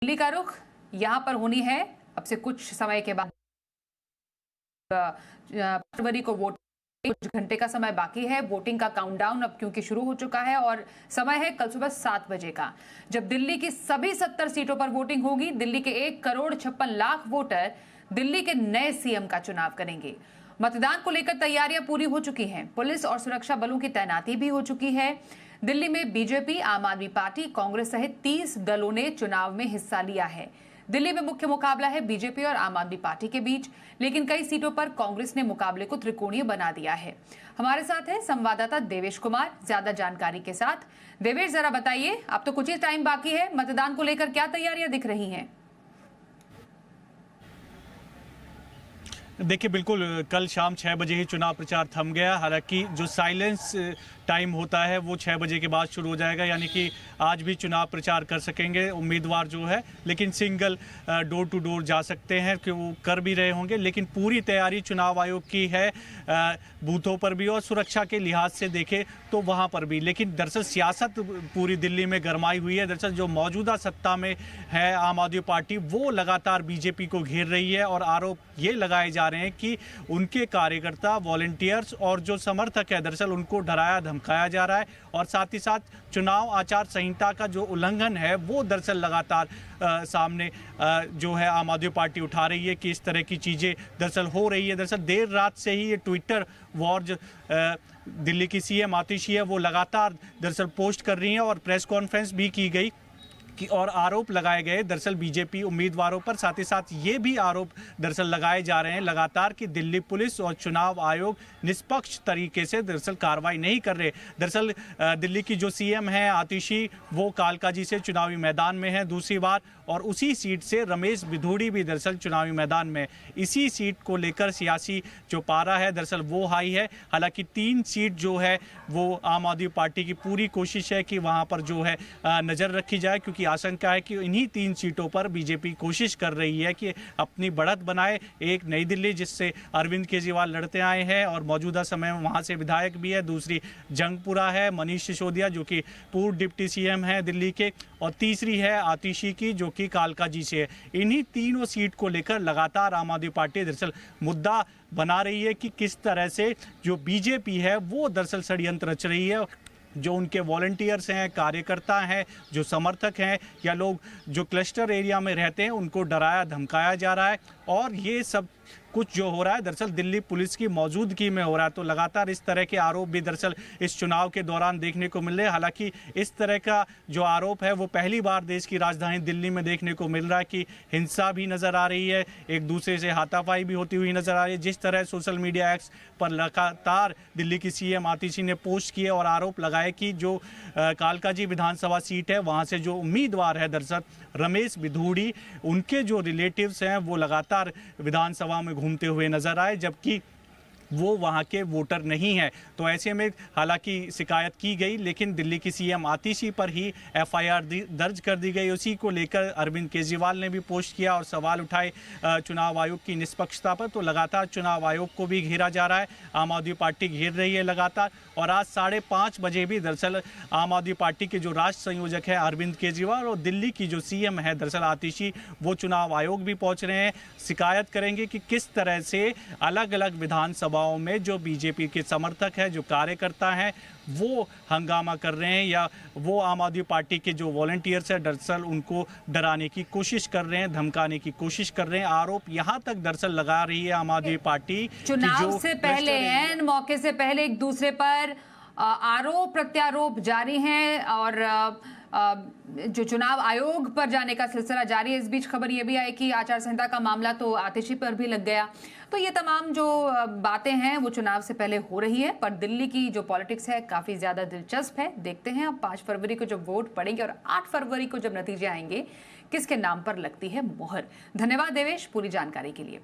दिल्ली का रुख यहां पर होनी है अब से कुछ समय के बाद। फरवरी को वोट, कुछ घंटे का समय बाकी है। वोटिंग का काउंटडाउन अब क्योंकि शुरू हो चुका है और समय है कल सुबह 7 बजे का, जब दिल्ली की सभी 70 सीटों पर वोटिंग होगी। दिल्ली के 1,56,00,000 वोटर दिल्ली के नए सीएम का चुनाव करेंगे। मतदान को लेकर तैयारियां पूरी हो चुकी हैं। पुलिस और सुरक्षा बलों की तैनाती भी हो चुकी है। दिल्ली में बीजेपी, आम आदमी पार्टी, कांग्रेस सहित 30 दलों ने चुनाव में हिस्सा लिया है। दिल्ली में मुख्य मुकाबला है बीजेपी और आम आदमी पार्टी के बीच, लेकिन कई सीटों पर कांग्रेस ने मुकाबले को त्रिकोणीय बना दिया है। हमारे साथ है संवाददाता देवेश कुमार ज्यादा जानकारी के साथ। देवेश, जरा बताइए, अब तो कुछ ही टाइम बाकी है, मतदान को लेकर क्या तैयारियां दिख रही हैं? देखिए, बिल्कुल कल शाम 6 बजे ही चुनाव प्रचार थम गया। हालांकि जो साइलेंस टाइम होता है वो 6 बजे के बाद शुरू हो जाएगा, यानी कि आज भी चुनाव प्रचार कर सकेंगे उम्मीदवार जो है, लेकिन सिंगल डोर टू डोर जा सकते हैं कि वो कर भी रहे होंगे। लेकिन पूरी तैयारी चुनाव आयोग की है, बूथों पर भी और सुरक्षा के लिहाज से देखें तो वहाँ पर भी। लेकिन दरअसल सियासत पूरी दिल्ली में गरमाई हुई है। दरअसल जो मौजूदा सत्ता में है आम आदमी पार्टी, वो लगातार बीजेपी को घेर रही है और आरोप ये लगाए जा रहे हैं कि उनके कार्यकर्ता, वॉलंटियर्स और जो समर्थक है, दरअसल उनको डराया धमकाया जा रहा है। और साथ ही साथ चुनाव आचार संहिता का जो उल्लंघन है वो दरअसल लगातार सामने जो है आम आदमी पार्टी उठा रही है कि इस तरह की चीज़ें दरअसल हो रही है। दरअसल देर रात से ही ये ट्विटर वॉर दिल्ली की सीएम आतिशी है वो लगातार दरअसल पोस्ट कर रही हैं और प्रेस कॉन्फ्रेंस भी की गई और आरोप लगाए गए दरअसल बीजेपी उम्मीदवारों पर। साथ ही साथ ये भी आरोप दरअसल लगाए जा रहे हैं लगातार कि दिल्ली पुलिस और चुनाव आयोग निष्पक्ष तरीके से दरअसल कार्रवाई नहीं कर रहे। दरअसल दिल्ली की जो सीएम है आतिशी, वो कालकाजी से चुनावी मैदान में है दूसरी बार, और उसी सीट से रमेश बिधूड़ी भी दरअसल चुनावी मैदान में। इसी सीट को लेकर सियासी जो पारा है दरअसल वो हाई है। हालांकि 3 सीट जो है वो आम आदमी पार्टी की पूरी कोशिश है कि वहाँ पर जो है नज़र रखी जाए, क्योंकि आशंका है कि इन्हीं 3 सीटों पर बीजेपी कोशिश कर रही है कि अपनी बढ़त बनाए। एक नई दिल्ली जिससे अरविंद केजरीवाल लड़ते आए हैं और मौजूदा समय में वहाँ से विधायक भी है, दूसरी जंगपुरा है मनीष सिसोदिया जो कि पूर्व डिप्टी सीएम है दिल्ली के, और तीसरी है आतिशी की जो कि कालकाजी से है। इन्हीं तीनों सीट को लेकर लगातार आम आदमी पार्टी दरअसल मुद्दा बना रही है कि किस तरह से जो बीजेपी है वो दरअसल षड्यंत्र रच रही है। जो उनके वॉलंटियर्स हैं, कार्यकर्ता हैं, जो समर्थक हैं या लोग जो क्लस्टर एरिया में रहते हैं, उनको डराया धमकाया जा रहा है। और ये सब कुछ जो हो रहा है दरअसल दिल्ली पुलिस की मौजूदगी में हो रहा है। तो लगातार इस तरह के आरोप भी दरअसल इस चुनाव के दौरान देखने को मिल रहे हैं। हालांकि इस तरह का जो आरोप है वो पहली बार देश की राजधानी दिल्ली में देखने को मिल रहा है कि हिंसा भी नज़र आ रही है, एक दूसरे से हाथापाई भी होती हुई नज़र आ रही है। जिस तरह सोशल मीडिया एक्स पर लगातार दिल्ली की सीएम आतिशी ने पोस्ट किए और आरोप लगाए कि जो कालकाजी विधानसभा सीट है वहाँ से जो उम्मीदवार है दरअसल रमेश बिधूड़ी, उनके जो रिलेटिव्स हैं वो लगातार विधानसभा में घूमते हुए नजर आए, जबकि वो वहाँ के वोटर नहीं है। तो ऐसे में हालांकि शिकायत की गई, लेकिन दिल्ली की सीएम आतिशी पर ही एफआईआर दर्ज कर दी गई। उसी को लेकर अरविंद केजरीवाल ने भी पोस्ट किया और सवाल उठाए चुनाव आयोग की निष्पक्षता पर। तो लगातार चुनाव आयोग को भी घेरा जा रहा है, आम आदमी पार्टी घेर रही है लगातार। और आज 5:30 बजे भी दरअसल आम आदमी पार्टी के जो राष्ट्र संयोजक है अरविंद केजरीवाल और दिल्ली की जो सीएम है दरअसल आतिशी, वो चुनाव आयोग भी पहुँच रहे हैं। शिकायत करेंगे कि किस तरह से अलग अलग विधानसभा में जो बीजेपी के समर्थक हैं, जो कार्यकर्ता हैं, वो हंगामा कर रहे हैं या वो आम आदमी पार्टी के जो वॉलंटियर्स हैं दरअसल उनको डराने की कोशिश कर रहे हैं, धमकाने की कोशिश कर रहे हैं। आरोप यहां तक दरअसल लगा रही है आम आदमी पार्टी चुनाव से पहले, एन मौके से पहले एक दूसरे पर आरोप प्रत्यारोप जारी हैं और जो चुनाव आयोग पर जाने का सिलसिला जारी है। इस बीच खबर यह भी आई कि आचार संहिता का मामला तो आतिशी पर भी लग गया। तो ये तमाम जो बातें हैं वो चुनाव से पहले हो रही है, पर दिल्ली की जो पॉलिटिक्स है काफी ज्यादा दिलचस्प है। देखते हैं अब 5 फरवरी को जब वोट पड़ेंगे और 8 फरवरी को जब नतीजे आएंगे किसके नाम पर लगती है मोहर। धन्यवाद देवेश पूरी जानकारी के लिए।